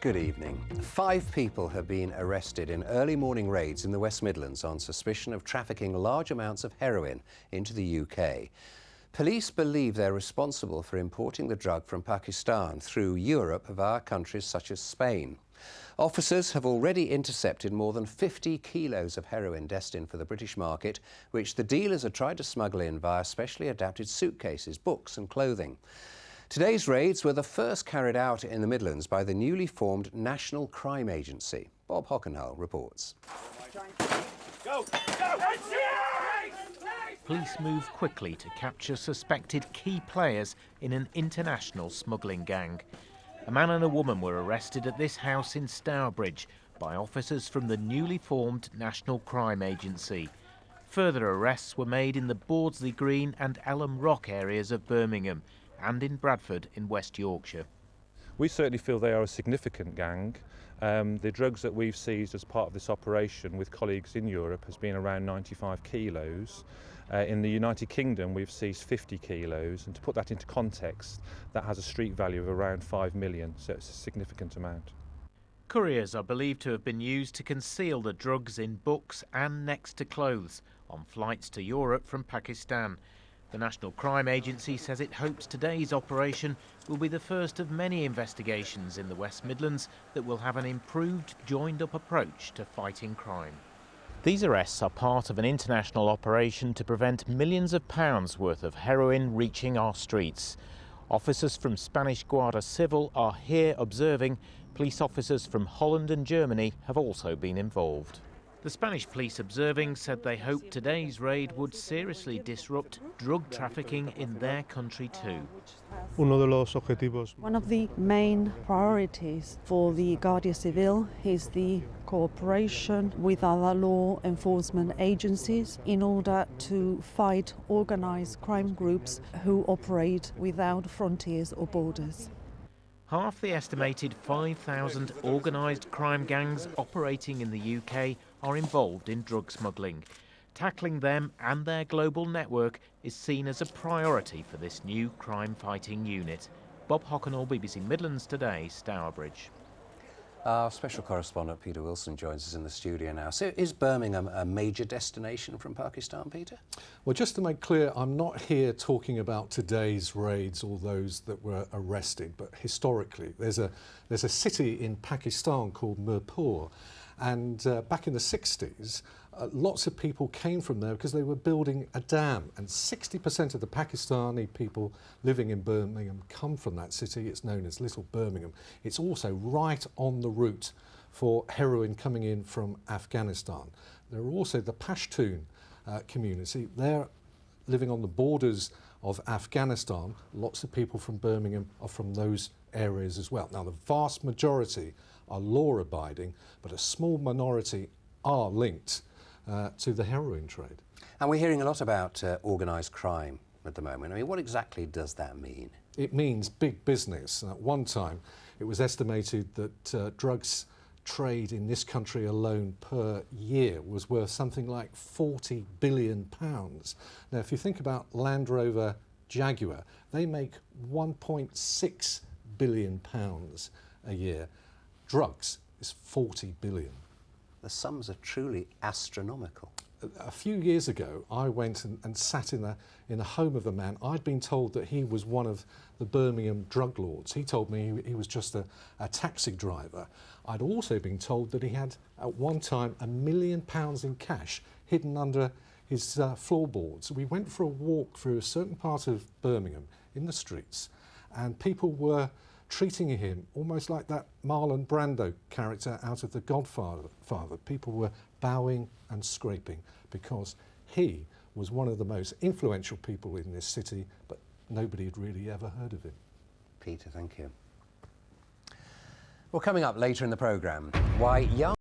Good evening. 5 people have been arrested in early morning raids in the West Midlands on suspicion of trafficking large amounts of heroin into the UK. Police believe they're responsible for importing the drug from Pakistan through Europe via countries such as Spain. Officers have already intercepted more than 50 kilos of heroin destined for the British market, which the dealers had tried to smuggle in via specially adapted suitcases, books and clothing. Today's raids were the first carried out in the Midlands by the newly formed National Crime Agency. Bob Hockenhull reports. Police move quickly to capture suspected key players in an international smuggling gang. A man and a woman were arrested at this house in Stourbridge by officers from the newly formed National Crime Agency. Further arrests were made in the Bawdsley Green and Elm Rock areas of Birmingham and in Bradford in West Yorkshire. We certainly feel they are a significant gang. The drugs that we've seized as part of this operation with colleagues in Europe has been around 95 kilos. In the United Kingdom we've seized 50 kilos, and to put that into context, that has a street value of around 5 million, so it's a significant amount. Couriers are believed to have been used to conceal the drugs in books and next to clothes on flights to Europe from Pakistan. The National Crime Agency says it hopes today's operation will be the first of many investigations in the West Midlands that will have an improved, joined-up approach to fighting crime. These arrests are part of an international operation to prevent millions of pounds worth of heroin reaching our streets. Officers from Spanish Guardia Civil are here observing. Police officers from Holland and Germany have also been involved. The Spanish police observing said they hoped today's raid would seriously disrupt drug trafficking in their country too. One of the main priorities for the Guardia Civil is the cooperation with other law enforcement agencies in order to fight organised crime groups who operate without frontiers or borders. Half the estimated 5,000 organised crime gangs operating in the UK are involved in drug smuggling. Tackling them and their global network is seen as a priority for this new crime-fighting unit. Bob Hockenhull, BBC Midlands Today, Stourbridge. Our special correspondent Peter Wilson joins us in the studio now. So is Birmingham a major destination from Pakistan, Peter? Well, just to make clear, I'm not here talking about today's raids or those that were arrested, but historically there's a city in Pakistan called Mirpur, and back in the 60s lots of people came from there because they were building a dam, and 60% of the Pakistani people living in Birmingham come from that city. It's known as Little Birmingham. It's also right on the route for heroin coming in from Afghanistan. There are also the Pashtun community. They're living on the borders of Afghanistan. Lots of people from Birmingham are from those areas as well. Now, the vast majority are law-abiding, but a small minority are linked to the heroin trade. And we're hearing a lot about organised crime at the moment. I mean, what exactly does that mean? It means big business. And at one time, it was estimated that drugs trade in this country alone per year was worth something like £40 billion. Now, if you think about Land Rover Jaguar, they make £1.6 billion a year. Drugs is 40 billion. The sums are truly astronomical. A few years ago, I went and sat in a home of a man. I'd been told that he was one of the Birmingham drug lords. He told me he was just a taxi driver. I'd also been told that he had, at one time, £1 million in cash hidden under his floorboards. We went for a walk through a certain part of Birmingham in the streets, and people were treating him almost like that Marlon Brando character out of The Godfather. People were bowing and scraping because he was one of the most influential people in this city, but nobody had really ever heard of him. Peter, thank you. Well, coming up later in the programme, why young